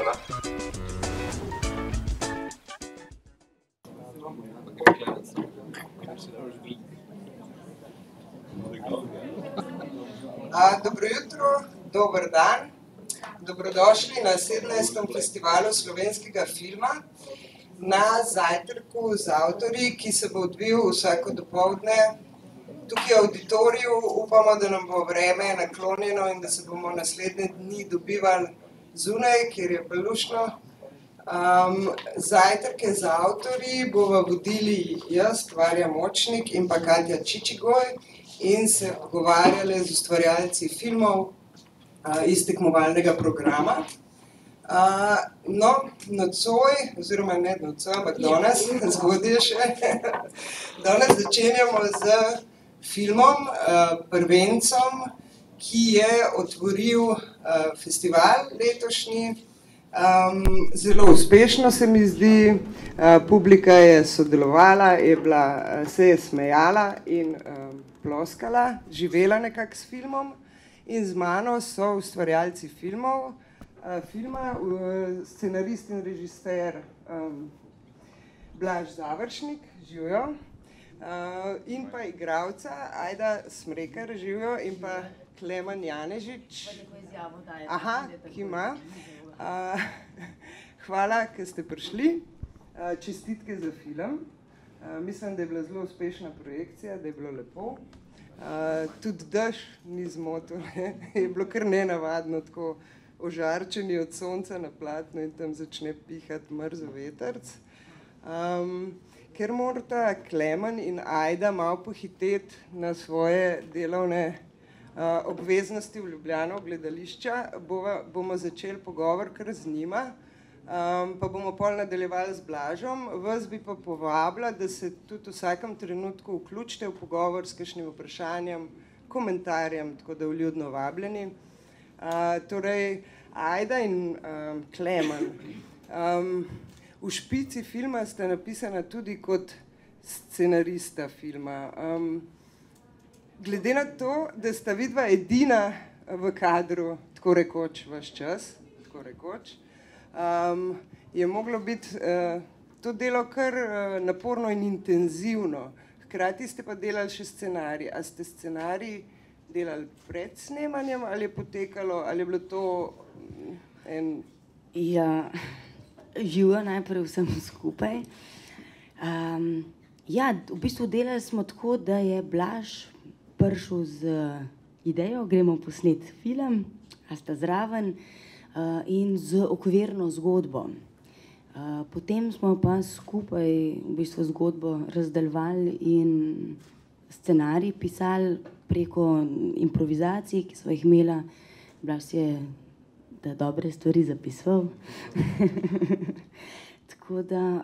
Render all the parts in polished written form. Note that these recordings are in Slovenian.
Hvala. Dobro jutro, dober dan. Dobrodošli na 17. festivalu slovenskega filma na zajtrku z avtorji, ki se bo odvil vsako dopoldne. Tukaj v auditoriju upamo, da nam bo vreme naklonjeno in da se bomo naslednje dni dobivali zunaj, kjer je pa luštno. Zajtrke z avtorji bova vodili jaz, Varja Močnik in pa Katja Čičigoj in se pogovarjali z ustvarjalci filmov iz tekmovalnega programa. No, nocoj, oziroma ne nocoj, ampak danes, zgodaj še, danes začenjamo z filmom, prvencem, ki je otvoril festival letošnji. Zelo uspešno se mi zdi, publika je sodelovala, se je smejala in ploskala, živela nekako s filmom in z mano so ustvarjalci filma, scenarist in režiser Blaž Završnik, živjo, in pa igralca Ajda Smrekar, živjo, in pa Klemen Janežič. Aha, ki ima. Hvala, ker ste prišli, čestitke za film. Mislim, da je bila zelo uspešna projekcija, da je bilo lepo. Tudi dež ni zmotil, je bilo kar nenavadno, tako ožarčeni od sonca na platnu in tam začne pihati mrzel vetrc. Ker morata Klemen in Ajda malo pohiteti na svoje delovne obveznosti v Ljubljano, gledališča, bomo začeli pogovor kar z njima, pa bomo pol nadaljevali z Blažom. Vas bi pa povabila, da se tudi v vsakem trenutku vključite v pogovor s kakšnim vprašanjem, komentarjem, tako da vljudno vabljeni. Torej, Ajda in Klemen, v špici filma sta napisana tudi kot scenarista filma. Glede na to, da sta vidva edina v kadru, tako rekoč ves čas, tako rekoč, je moglo biti to delo kar naporno in intenzivno. Hkrati ste pa delali še scenarij. A ste scenarij delali pred snemanjem ali je potekalo, ali je bilo to en... Ja, živo najprej vsem skupaj. Ja, v bistvu delali smo tako, da je Blaž prišel z idejo, gremo posneti film, a sta zraven, in z okvirno zgodbo. Potem smo pa skupaj v bistvu zgodbo razdeljevali in scenarij pisali preko improvizacij, ki sva jih imela. Blaž si je dobre stvari zapisoval. Tako da,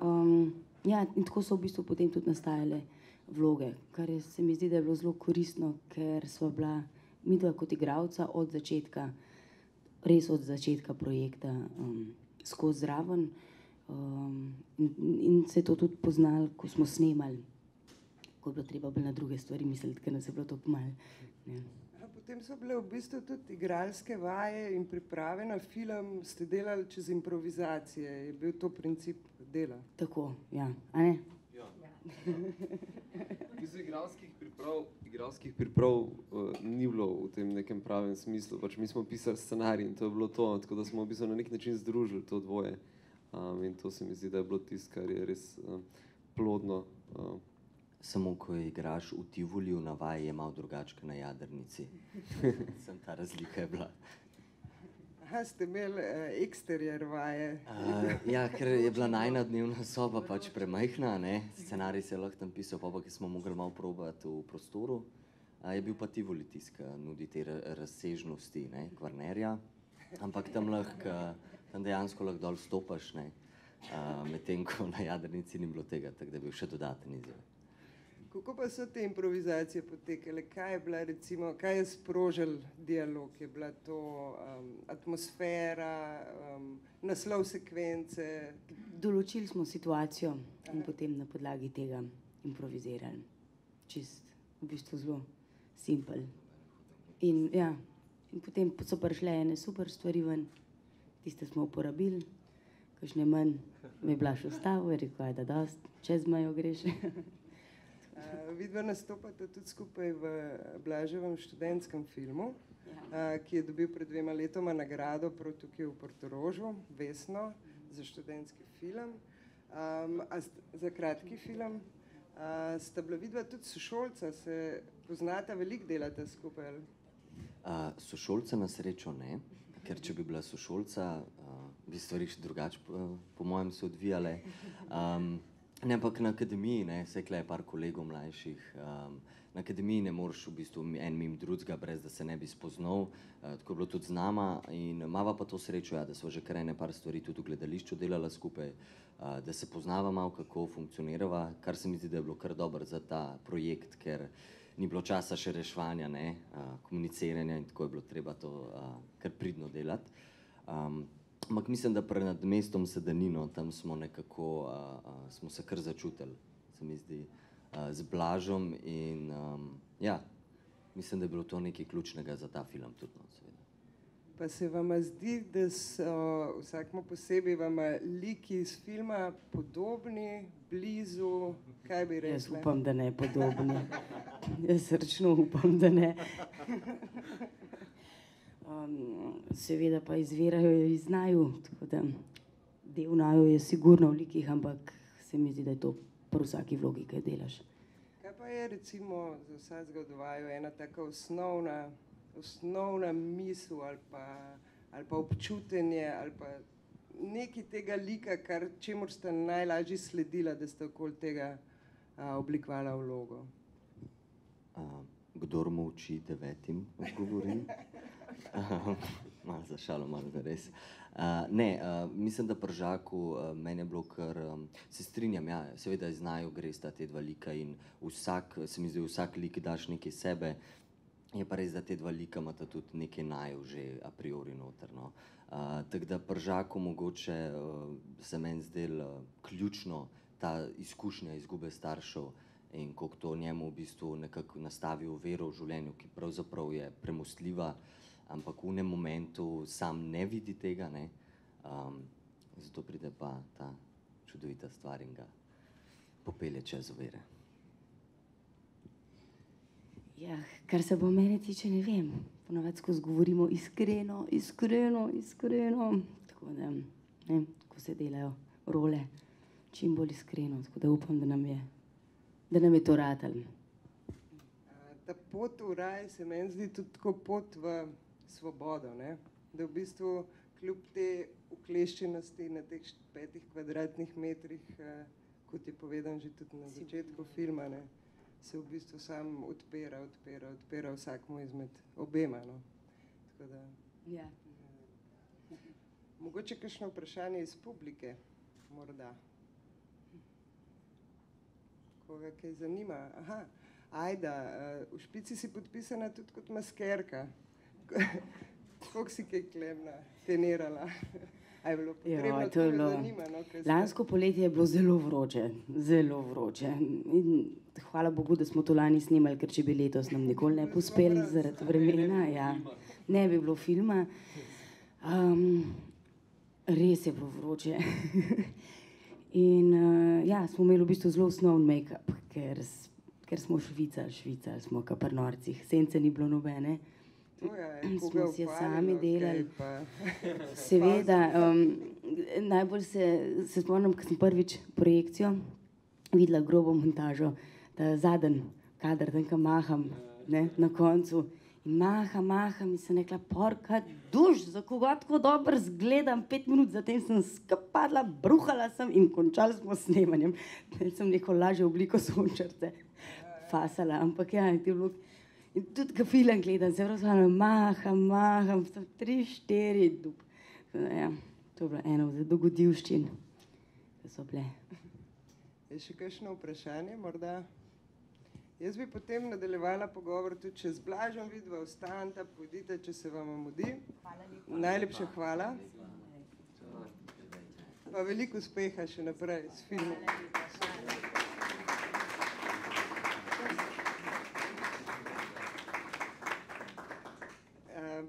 ja, in tako so v bistvu potem tudi nastajale vloge, kar se mi zdi, da je bilo zelo koristno, ker sva bila midva kot igralca od začetka, res od začetka projekta skozi zraven, in se je to tudi poznalo, ko smo snemali, ko je bilo treba bolj na druge stvari misliti, ker nas je bilo to malo. Potem so bile v bistvu tudi igralske vaje in priprave na film, ste delali čez improvizacije, je bil to princip dela? Tako, ja, a ne? Igralskih priprav ni bilo v tem nekem pravem smislu, pač mi smo pisali scenarij in to je bilo to, tako da smo v bistvu na nek način združili to dvoje, in to se mi zdi, da je bilo tisto, kar je res plodno. Samo ko igraš v Tivoliju na vaji, je malo drugačka na Jadrnici. Sem ta razlika je bila. Aha, ste imeli eksterier vaje. Ja, ker je bila najina dnevna soba pač premajhna, ne? Scenarij se je lahko tam pisal, pa ki smo mogli malo probati v prostoru. Je bil pa Tivoli tiska, nudi te razsežnosti, ne, Kvarnerja. Ampak tam dejansko lahko dol stopaš, ne, medtem ko na Jadrnici ni bilo tega, tako da je bil še dodaten izziv. Kako pa so te improvizacije potekale? Kaj je bila recimo, kaj je sprožil dialog? Je bila to atmosfera, naslov sekvence? Določili smo situacijo in potem na podlagi tega improvizirali. Čist, v bistvu zelo simpel. In ja, in potem so prišle ene super stvari ven, tiste smo uporabili, kakšne manj me je Blaž ustavil, je rekel, ajde, dost, čez mejo greš. Vidva nastopata tudi skupaj v Blaževem študentskem filmu, ki je dobil pred 2 letoma nagrado prav tukaj v Portorožu, Vesno, za študentski film, za kratki film. Sta bila vidva tudi sošolca, se poznata, veliko delata skupaj? Ali? Sošolca na srečo ne, ker če bi bila sošolca, bi stvari še drugače po mojem se odvijale. Ne, ampak na akademiji, ne, vse je par kolegov mlajših, na akademiji ne moreš v bistvu en mimo drugega, brez da se ne bi spoznal, tako je bilo tudi z nama in mava pa to srečo, ja, da smo že kar ene par stvari tudi v gledališču delala skupaj, da se poznava malo, kako funkcionirava, kar se mi zdi, da je bilo kar dobro za ta projekt, ker ni bilo časa še reševanja, ne, komuniciranja in tako je bilo treba to kar pridno delati. Ampak mislim, da pred mestom Sedanino, tam smo nekako, smo se kar začutili, se mi zdi, z Blažom in ja, mislim, da je bilo to nekaj ključnega za ta film tudi, no, seveda. Pa se vama zdi, da so vsakmu posebej vama liki iz filma podobni, blizu, kaj bi rekli? Jaz upam, da ne podobni. Jaz srčno upam, da ne. Seveda pa izvirajo iz naju, tako da del naju je sigurno v likih, ampak se mi zdi, da je to pri vsaki vlogi, kaj delaš. Kaj pa je recimo za vsakega od vaju ena taka osnovna misel ali pa občutenje ali pa nekaj tega lika, čemur ste najlažje sledila, da ste okoli tega oblikovala vlogo? Kdor molči, 9 odgovorim. Malo za šalo, malo za res. Ne, mislim, da pri Žaku meni je bilo kar, se strinjam, ja, seveda iz naju gresta te dva lika in vsak, se mi zdi, vsak lik daš nekaj sebe, je pa res, da te dva lika imata tudi nekaj naju že a priori noter, no. Tako da pri Žaku mogoče se meni zdelo ključno ta izkušnja izgube staršev in koliko to njemu v bistvu nekako nastavi vero v življenju, ki pravzaprav je premostljiva, ampak v enem momentu sam ne vidi tega, ne. Zato pride pa ta čudovita stvar in ga popelje čez ovire. Ja, kar se bo mene tiče, ne vem. Ponavadi skozi govorimo iskreno, tako da, ne, ko se delajo role, čim bolj iskreno, tako da upam, da nam je to ratalo. Ta pot v raj se meni zdi tudi tako pot v svobodo, ne? Da v bistvu kljub te ukleščenosti na teh 5 kvadratnih metrih, kot je povedan že tudi na začetku filma, ne, se v bistvu sam odpira vsakmu izmed obema, no. Tako da... Ja. Mogoče kakšno vprašanje iz publike, morda. Koga kaj zanima? Aha, Ajda, v Špici si podpisana tudi kot maskerka. Koliko si kaj klemna, trenirala? A je bilo potrebno, to me zanima, no? Lansko poletje je bilo zelo vroče. In hvala Bogu, da smo to lani snimali, ker če bi letos nam nikoli ne bi uspeli zaradi vremena, ja, ne bi bilo filma. Res je bilo vroče. In ja, smo imeli v bistvu zelo osnovn make-up, ker smo švicali smo ka pri norcih, sence ni bilo nobene. Smo si jo sami delali. Seveda, najbolj se spomnim, ko sem prvič projekcijo videla grobo montažo, ta zadnji kader, tam ko maham, ne, na koncu. In maham in sem rekla, porka duš, za koga tako dobro zgledam, 5 minut zatem sem skapadla, bruhala sem in končali smo s snemanjem. Sem neko lažjo obliko sončarce fasala, ampak ja, ti vlog. In tudi, ko film gledam, se pravzaprav maham, 3-4 dub. Ja, to je bila ena od dogodivščin, ki so bile. Je še kakšno vprašanje, morda? Jaz bi potem nadaljevala pogovor tudi če z Blažem, vidva ostaneta, pojdite, če se vam mudi. Najlepša hvala. Pa veliko uspeha še naprej s filmom.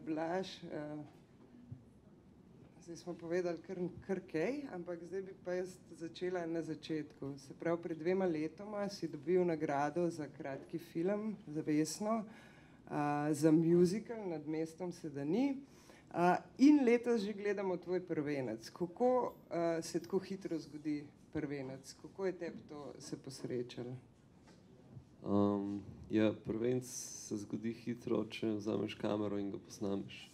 Blaž, Zdaj smo povedali kar kaj, ampak zdaj bi pa jaz začela na začetku. Se pravi, pred 2 letoma si dobil nagrado za kratki film, za Vesno, za musical Nad mestom se da ni. In letos že gledamo tvoj prvenec. Kako se tako hitro zgodi prvenec? Kako je tebi to se posrečalo? Ja, prvenec se zgodi hitro, če vzameš kamero in ga posnameš.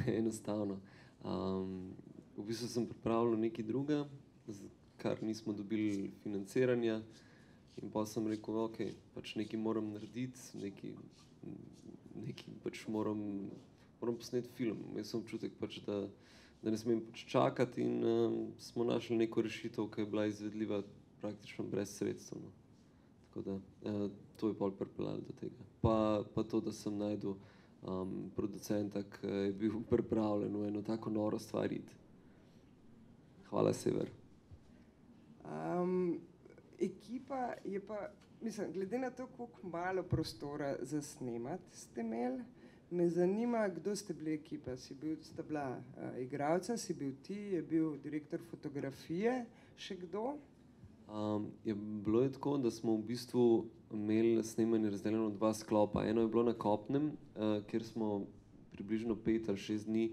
Enostavno. V bistvu sem pripravljal nekaj druga, kar nismo dobili financiranja, in pa sem rekel, ok, pač nekaj moram narediti, nekaj pač moram posneti film. Jaz sem občutek pač, da ne smem pač čakati, in smo našli neko rešitev, ki je bila izvedljiva praktično brez sredstev. No. Tako da to je pol pripeljalo do tega. Pa to, da sem našel producenta, ki je bil pripravljen v eno tako noro stvar iti. Hvala, Sever. Ekipa je pa, mislim, glede na to, koliko malo prostora za snemati ste imeli, me zanima, kdo ste bili ekipa. Sta bila igralca, si bil ti, je bil direktor fotografije, še kdo? Bilo je tako, da smo v bistvu imeli snemanje razdeljeno v 2 sklopa. Eno je bilo na kopnem, kjer smo približno 5 ali 6 dni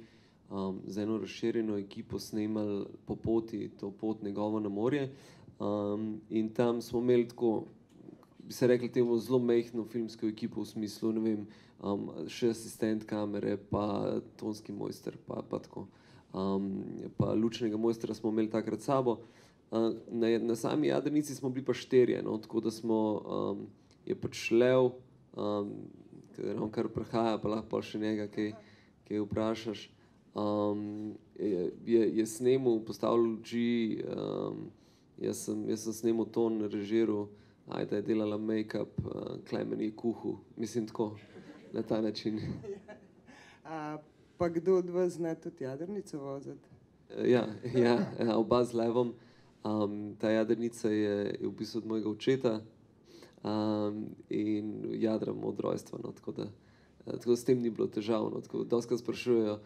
z eno razširjeno ekipo snemali po poti, to pot njegovo na morje. In tam smo imeli tako, bi se rekli temu, zelo majhno filmsko ekipo, v smislu, ne vem, še asistent kamere, pa tonski mojster, pa tako. Pa lučnega mojstra smo imeli takrat s sabo. Na sami jadrnici smo bili pa 4, no, tako da je pač Lev, on kar prihaja, pa lahko še njega kaj vprašaš, je snemal, postavil luči, jaz sem snemal ton, režiral, Ajda je delala make-up, Klemen je kuhal, mislim tako, na ta način. Pa kdo od vas zna tudi jadrnico voziti? Ja, oba z Levom. Ta jadrnica je v bistvu od mojega očeta in jadram od rojstva, no, tako s tem ni bilo težav. No, dostikrat sprašujejo,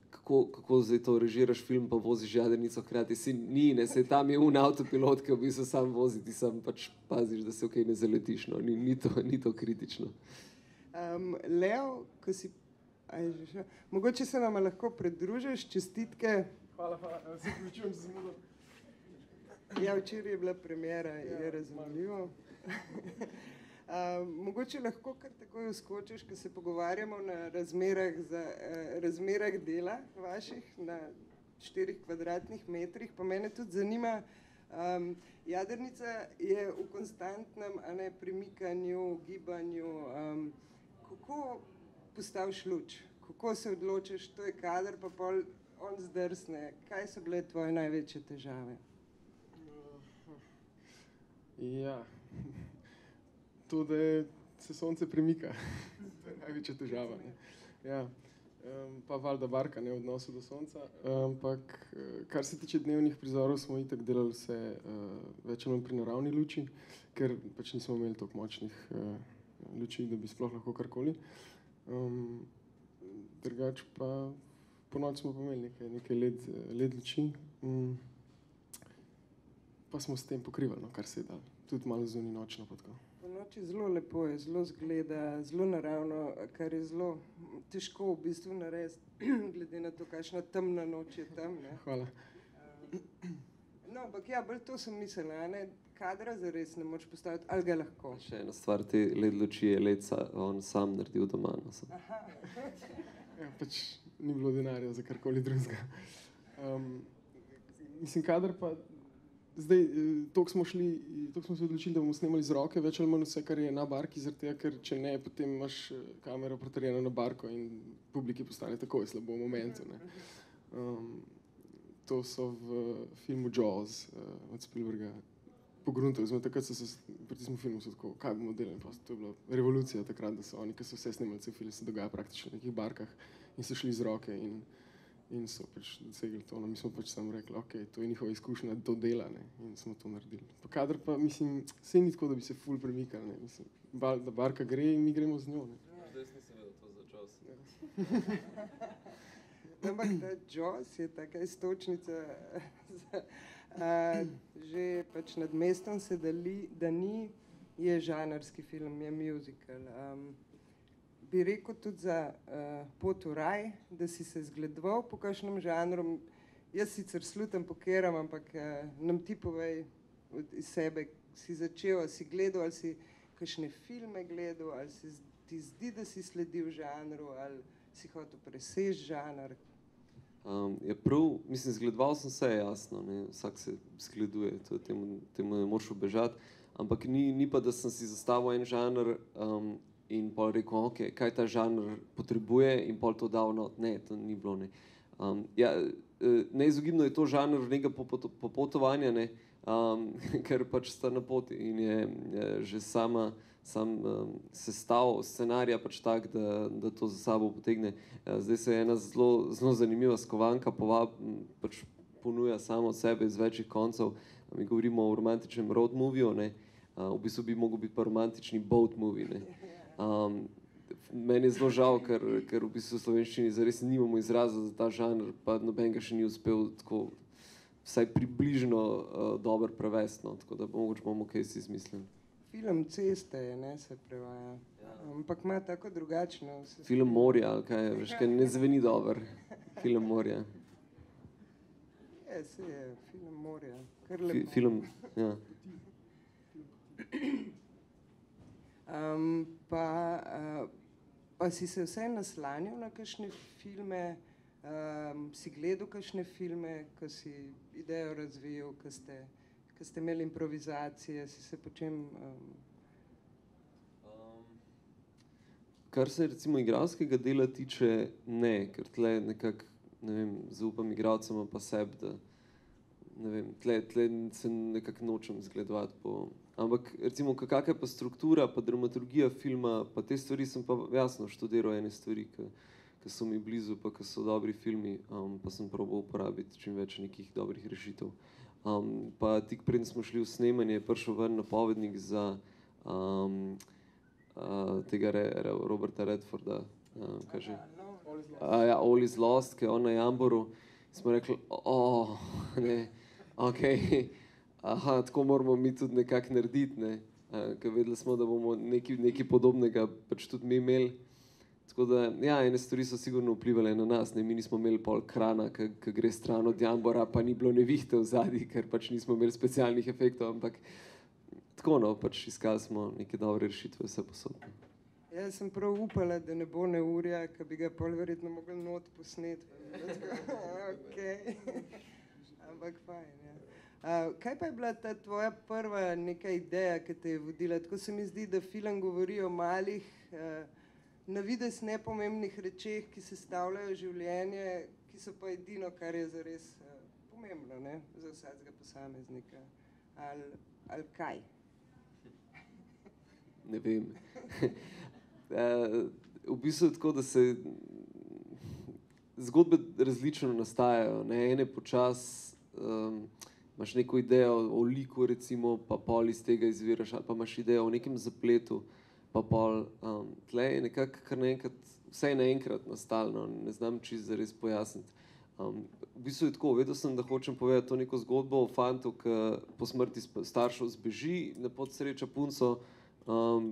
kako zdaj to režiraš film, pa voziš jadrnico hkrati. Saj tam je avtopilot, ki v bistvu sam vozi, ti sam pač paziš, da se okej ne zaletiš, no, ni to kritično. Lev, ko si... Mogoče se nama lahko pridružiš, čestitke. Hvala, se vključujem z zamudo. Ja, včeraj je bila premiera, je razumljivo. Mogoče lahko kar takoj vskočiš, ko se pogovarjamo na razmerah dela vaših na 4 kvadratnih metrih, pa mene tudi zanima, jadrnica je v konstantnem premikanju, gibanju, kako postaviš luč, kako se odločiš, to je kader, pa pol on zdrsne, kaj so bile tvoje največje težave? Ja, to, da se sonce premika, to je največja težava. Ne? Ja, pa valjda barka, ne, v odnosu do sonca, ampak kar se tiče dnevnih prizorov, smo itak delali vse več ali manj pri naravni luči, ker pač nismo imeli toliko močnih luči, da bi sploh lahko karkoli. Drugače pa ponoči smo pa imeli nekaj LED luči, pa smo s tem pokrivali, no, kar se je dalo. Tudi malo zunaj nočno pa tako. Po noči zelo lepo je, zelo zgleda, zelo naravno, kar je zelo težko v bistvu narediti, glede na to, kakšna temna noč je tam. Ne? Hvala. No, ampak ja, bolj to sem mislila, ne? Kadra zares ne moč postaviti, ali ga lahko? Še ena stvar, te LED luči je on sam naredil doma. No, Ja, pač ni bilo denarja za karkoli drugega. Mislim, kader pa, zdaj, toliko smo se odločili, da bomo snemali z roke, več ali manj vse, kar je na barki, zaradi tega, ker če ne, potem imaš kamero pritrjeno na barko in publiki postane takoj slabo v momentu. Ne. To so v filmu Jaws od Spielberga pogruntali. Takrat so se pri tistem filmu so tako, kaj bomo delali. To je bila revolucija takrat, da so oni, ki so vse snemali, cel film se dogaja praktično na nekih barkah in so šli z roke in so pač dosegli to. No, mi smo pač samo rekli, ok, to je njihova izkušnja, da to dela, ne, in smo to naredili. Pa kadar pa, mislim, saj ni tako, da bi se ful premikali, ne, mislim, da barka gre in mi gremo z njo, ne. Zdaj nisem vedel to za Jaws. ampak ta Jaws je taka istočnica, že pač nad mestom se da ni, je žanrski film, je musical. Bi rekel tudi za Pot v raj, da si se zgledoval po kakšnem žanru. Jaz sicer slutam pokeram, ampak nam ti povej iz sebe, si začel, ali si gledal, ali si kakšne filme gledal, ali se ti zdi, da si sledil žanru, ali si hotel preseči žanr? Je prav, mislim, zgledoval sem se, jasno, ne? Vsak se zgleduje, temu ne moraš ubežati, ampak ni pa, da sem si zastavil en žanr in pol rekel, ok, kaj ta žanr potrebuje in pol to dal not. Ne, to ni bilo, ne. Neizogibno je to žanr nekega popotovanja, ne, ker pač sta na poti in je že sam sestav scenarija pač tak, da to za sabo potegne. Zdaj se je ena zelo zanimiva skovanka pač ponuja samo od sebe iz večjih koncev. Mi govorimo o romantičnem road moviju, ne, v bistvu bi mogel biti pa romantični boat movie, ne. Meni je zelo žal, ker v bistvu v slovenščini zares nimamo izraza za ta žanr, pa noben ga še ni uspel tako vsaj približno dobro prevesti, no, tako da mogoče bomo kaj si izmislili. Film Ceste je, ne, se prevaja, ampak ima tako drugačno. Film Morja, ali kaj, veš, kaj ne zveni dobro. Film Morja. Se je, film Morja. Film, ja. Pa si se vsaj naslanjal na kakšne filme, si gledal kakšne filme, ko si idejo razvijal, ko ste imeli improvizacije, si se po čem... Kar se recimo igralskega dela tiče, ne, ker tle nekako, ne vem, zaupam igralcem pa sebi, da ne vem, tle se nekako nočem zgledovati po... Ampak recimo, kakšna je pa struktura, pa dramaturgija filma, pa te stvari sem pa jasno študiral ene stvari, ki so mi blizu, pa ki so dobri filmi, pa sem probal uporabiti čim več nekih dobrih rešitev. Pa tik preden smo šli v snemanje, je prišel ven napovednik za tega Roberta Redforda, kaj že? Ja, All is Lost, ki je on na Jamboru. Smo rekli, ne, okej, tako moramo mi tudi nekako narediti, ne, ker vedeli smo, da bomo nekaj podobnega pač tudi mi imeli. Tako da, ja, ene stvari so sigurno vplivale na nas, ne, mi nismo imeli pol krana, ki gre stran od Jambora, pa ni bilo nevihte v zadnji, ker pač nismo imeli specialnih efektov, ampak tako, no, pač iskali smo neke dobre rešitve vse posod. Jaz sem prav upala, da ne bo neurja, ki bi ga pol verjetno mogli not posneti. Okej. Ampak fajn, ja. Kaj pa je bila ta tvoja prva neka ideja, ki te je vodila? Tako se mi zdi, da film govori o malih, na videz nepomembnih rečeh, ki sestavljajo življenje, ki so pa edino, kar je zares pomembno, ne, za vsakega posameznika. Ali kaj? Ne vem. V bistvu je tako, da se zgodbe različno nastajajo, ne, ene počasi imaš neko idejo o liku, recimo, pa pol iz tega izviraš, ali pa imaš idejo o nekem zapletu, pa pol tle je nekako kar naenkrat, vsaj naenkrat nastalno, ne znam čisto zares pojasniti. V bistvu je tako, vedel sem, da hočem povedati to neko zgodbo o fantu, ki po smrti staršev zbeži, na pot sreča punco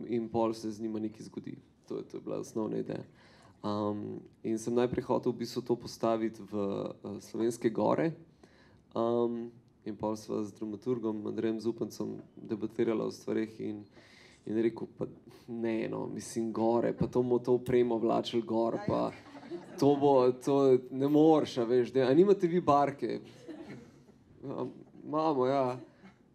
in pol se z njima nekaj zgodi. To je bila osnovna ideja. In sem najprej hotel v bistvu to postaviti v Slovenske gore, in pol sva z dramaturgom Andrejem Zupancem debatirala o stvareh in rekel, pa ne, no, mislim, gore, pa to bomo to opremo vlačili gor, pa to ne moreš, a veš, a nimate vi barke? Imamo, ja,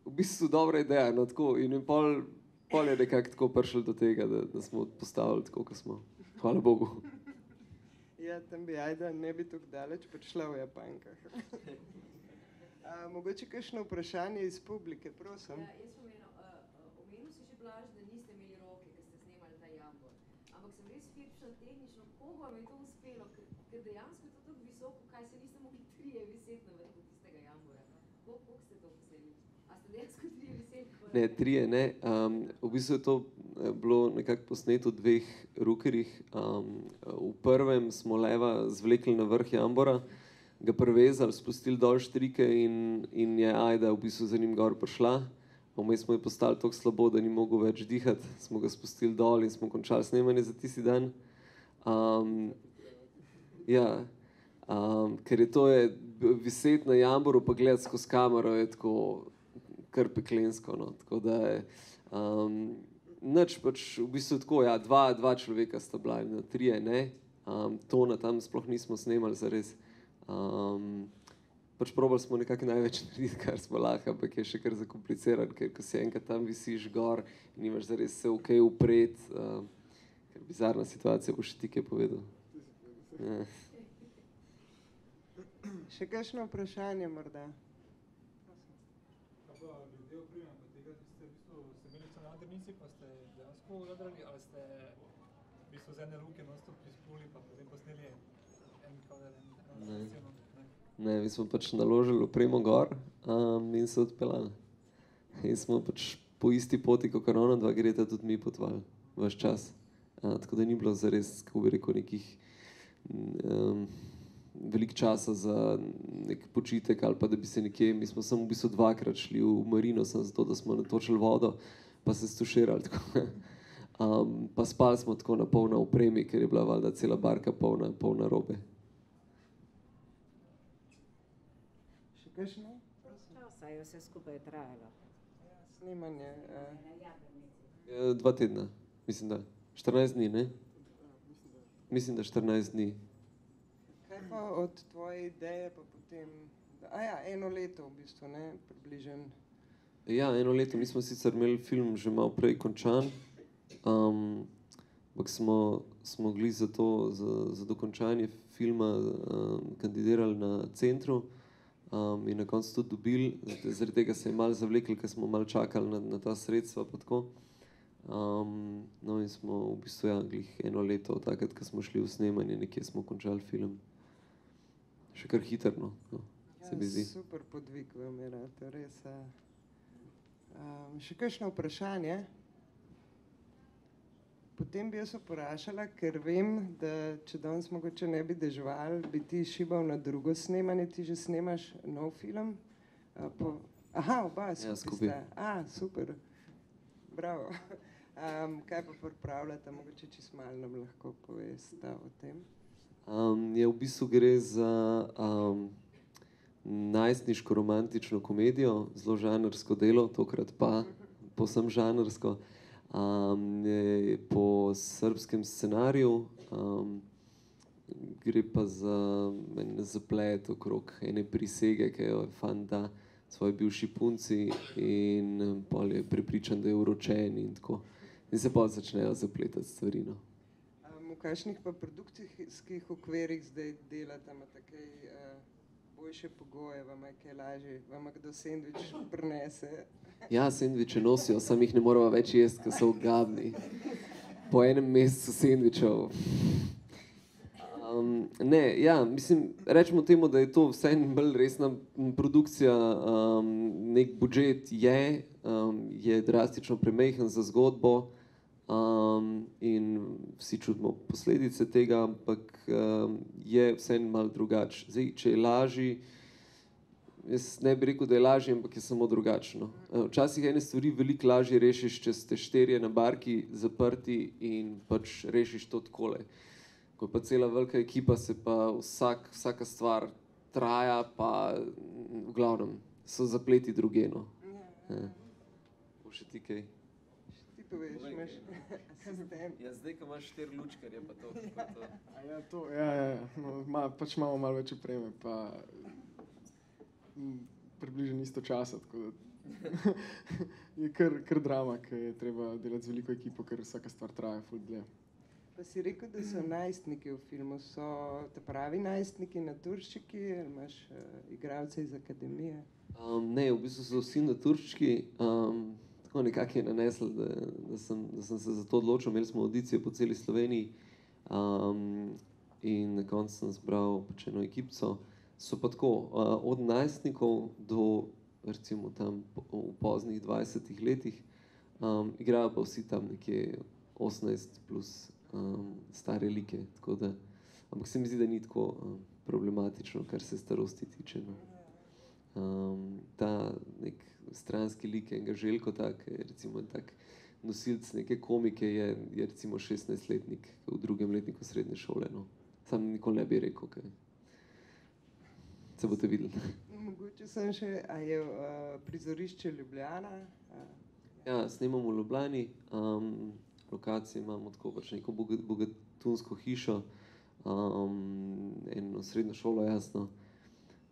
v bistvu dobra ideja, no, tako, in pol je nekako tako prišel do tega, da smo postavili tako, kot smo. Hvala Bogu. Ja, tam bi ajda ne bi tako daleč prišla v Japankah. Mogoče kakšno vprašanje iz publike, prosim. Ja, jaz sem omenil si že, Blaž, da niste imeli roke, ko ste snemali ta Jambor. Ampak sem res fikšno, tehnično, koliko vam je to uspelo, ker dejansko je to tako visoko, kaj se niste mogli trije viseti na vrhu tistega Jambora. Koliko ste to posneli? A ste dejansko trije viseli? Ne, trije ne. V bistvu je to bilo nekako posneto v dveh rukerjih. V prvem smo leva zvlekli na vrh jambora, ga prevezali, spustili dol štrike in je Ajda v bistvu za njim gor prišla. Vmes smo je postali tako slabo, da ni mogel več dihati, smo ga spustili dol in smo končali snemanje za tisti dan. Ja, ker je to viseti na jamboru pa gledati skozi kamero je tako kar peklensko, no. Tako da je nič pač v bistvu tako, ja, dva človeka sta bila, trije ne. Tona tam sploh nismo snemali zares. Pač probali smo nekako največ narediti, kar smo lahko, ampak je še kar zakompliciran, ker ko si enkrat tam visiš gor in nimaš zares se v kaj upret, ker bizarna situacija, boš ti kaj povedal. Ja. Še kakšno vprašanje morda? Glede opreme pa tega, ste imeli scenarij pa ste dejansko jadrali, ali ste v bistvu z ene ruke non-stop prispluli pa potem posneli en kader, eno sceno? Ne, mi smo pač naložili opremo gor in se odpeljali. In smo pač po isti poti, kot ona dva greta, tudi mi potovali ves čas. Tako da ni bilo zares, kako bi rekel, nekih veliko časa za nek počitek ali pa da bi se nekje, mi smo samo v bistvu dvakrat šli v marino, samo zato, da smo natočili vodo, pa se stuširali tako. Pa spali smo tako na polna opremi, ker je bila valjda cela barka polna robe. Kakšno? Časa je vse skupaj trajalo. Snemanje. 2 tedna, mislim da. 14 dni, ne? Mislim, da 14 dni. Kaj pa od tvoje ideje pa potem... eno leto v bistvu, ne? Približen. Ja, 1 leto. Mi smo sicer imeli film že malo prej končan, ampak smo glih za dokončanje filma kandidirali na centru. In na koncu tudi dobili, zaradi tega se je malo zavlekli, ker smo malo čakali na ta sredstva pa tako. No in smo v bistvu glih 1 leto od takrat, ko smo šli v snemanje, nekje smo končali film. Še kar hitro, no, se mi zdi. Super podvig vam je rad, res. Še kakšno vprašanje? Potem bi jaz vprašala, ker vem, da če danes mogoče ne bi deževali, bi ti šibal na drugo snemanje, ti že snemaš nov film. Oba skupaj sta. Super. Bravo. Kaj pa pripravljate, mogoče čisto malo nam lahko poveste o tem? V bistvu gre za najstniško romantično komedijo, zelo žanrsko delo, tokrat pa povsem žanrsko. Po srbskem scenariju, gre pa za zaplet okrog ene prisege, ki jo je fant da svoji bivši punci in pol je prepričan, da je uročen in tako. In se pol začnejo zapletati stvari, no. V kakšnih pa produkcijskih okvirih zdaj delate, imate kaj boljše pogoje, vam je kaj lažje, vam kdo sendvič prinese? Ja, sendviče nosijo, samo jih ne moramo več jesti, ker so ogabni. Po enem mesecu sendvičev. Ne, ja, mislim, rečemo temu, da je to vseeno bolj resna produkcija, nek budžet je drastično premajhen za zgodbo in vsi čutimo posledice tega, ampak je vseeno malo drugače. Zdaj, če je lažji, jaz ne bi rekel, da je lažje, ampak je samo drugačno. Včasih ene stvari veliko lažje rešiš, če ste 4 na barki zaprti in pač rešiš to takole. Ko pa cela velika ekipa, se pa vsaka stvar traja, pa v glavnem so zapleti drugje, no. Bo še ti kaj? Še ti poveš, imaš asistent. Ja, zdaj, ko imaš 4 lučkarje, pa to. Pač imamo malo več opreme, pa približno isto časa, tako da je kar drama, ker je treba delati z veliko ekipo, ker vsaka stvar traja ful dlje. Pa si rekel, da so najstniki v filmu, so ta pravi najstniki naturščiki, ali imaš igralce iz akademije? Ne, v bistvu so vsi naturščiki, tako nekako je naneslo, da sem se za to odločil, imeli smo audicijo po celi Sloveniji in na koncu sem zbral pač eno ekipco. So pa tako, od najstnikov do recimo tam v poznih 20 letih. Igrajo pa vsi tam nekje 18 plus stare like, tako da, ampak se mi zdi, da ni tako problematično, kar se starosti tiče. No. Ta nek stranski lik enega Željko tak, recimo tak nosilc neke komike je recimo 16-letnik v drugem letniku srednje šole. No. Sam nikoli ne bi rekel, kaj se boste videli. Mogoče sem še, a je prizorišče Ljubljana? Ja, snemamo v Ljubljani, lokacije imamo tako pač neko bogatunsko hišo, eno srednjo šolo, jasno,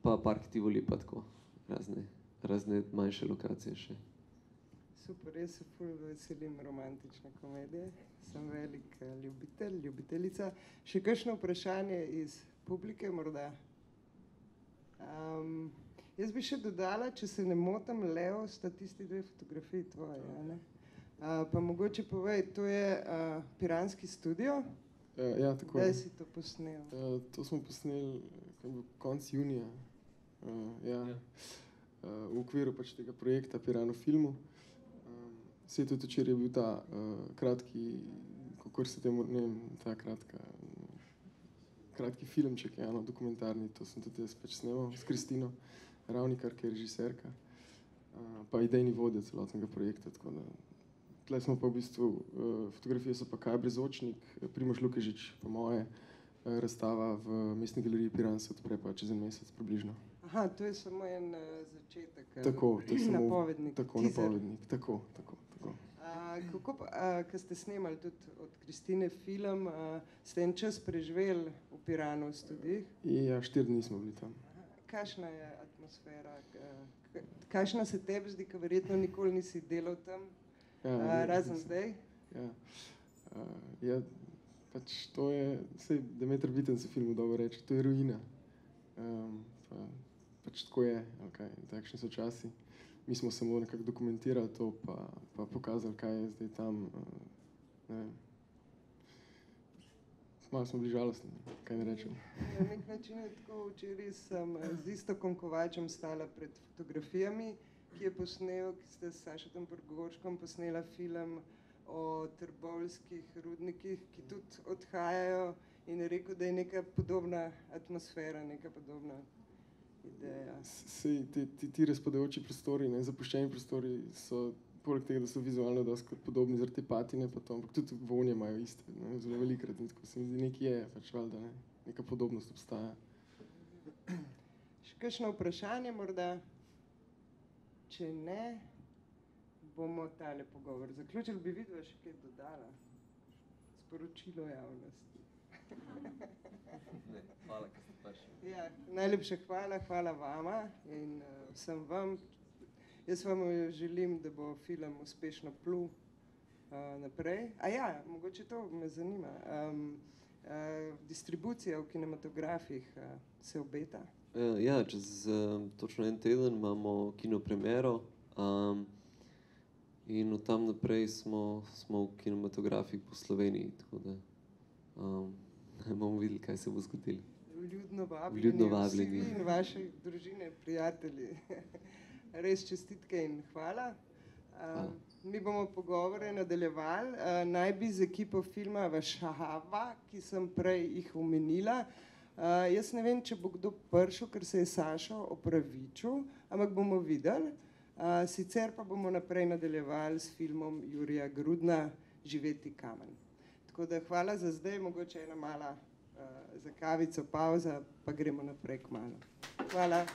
pa park Tivoli, pa tako, razne manjše lokacije še. Super, jaz se ful veselim romantične komedije, sem velik ljubitelj, ljubiteljica. Še kakšno vprašanje iz publike morda? Jaz bi še dodala, če se ne motim, Leo, sta tisti dve fotografiji tvoje, ne? Pa mogoče povej, to je Piranski studio? Ja, tako je. Kdaj si to posnel? To smo posneli konec junija. V okviru pač tega projekta Pirano filmu. Saj tudi včeraj je bil ta kratki, kakor se temu, ne vem, ta kratki filmček, dokumentarni, to sem tudi jaz pač snemal s Kristino Ravnikar, ki je režiserka, pa idejni vodja celotnega projekta, tako da tle smo pa v bistvu, fotografije so pa Kaja Brezočnik, Primož Lukežič, pa moje, razstava v Mestni galeriji Piran se odpre pa čez en mesec približno. Aha, to je samo en začetek. Tako, to je samo napovednik. Tako, napovednik, tako. Kako pa, ko ste snemali tudi od Kristine film, ste en čas preživeli v Piranu v studijih? Ja, 4 dni smo bili tam. Kakšna je atmosfera? Kakšna se tebi zdi, ko verjetno nikoli nisi delal tam, razen zdaj? Ja, pač to je, sej Demeter Biten se filmu dobro reče, to je ruina. Pač tako je, takšni so časi. Mi smo samo nekako dokumentirali to, pa pokazali, kaj je zdaj tam, ne vem. Malo smo bili žalostni, kaj ne rečem. Na nek način je tako, včeraj sem z Iztokom Kovačem stala pred fotografijami, ki je posnel, ki ste s Sašotom Podgorškom posnela film o trbovljskih rudnikih, ki tudi odhajajo, in je rekel, da je neka podobna atmosfera, neka podobna ideja. Sej, ti razpadajoči prostori, zapuščeni prostori so, poleg tega, da so vizualno dosti podobni zaradi te patine, pa to, ampak tudi vonje imajo iste, zelo velikrat, in tako se mi zdi, nekaj je, pač valjda, neka podobnost obstaja. Še kakšno vprašanje morda? Če ne, bomo tale pogovor zaključili. Bi videla še kaj dodala? Sporočilo javnosti. Hvala, ker ste prišli. Ja, najlepša hvala vama in vsem vam. Jaz vam želim, da bo film uspešno plul naprej. Mogoče to me zanima. Distribucija v kinematografih se obeta? Ja, čez točno en teden imamo kinopremiero in od tam naprej smo v kinematografih po Sloveniji, tako da bomo videli, kaj se bo zgodilo. Vljudno vabljeni vsi in vaše družine, prijatelji. Res čestitke in hvala. Mi bomo pogovore nadaljevali. Naj bi z ekipo filma Vašava, ki sem prej jih omenila. Jaz ne vem, če bo kdo prišel, ker se je Sašo opravičil, ampak bomo videli. Sicer pa bomo naprej nadaljevali s filmom Jurija Grudna Živeti kamen. Tako da hvala za zdaj, mogoče ena mala za kavico, pavza, pa gremo naprej kmalu. Hvala.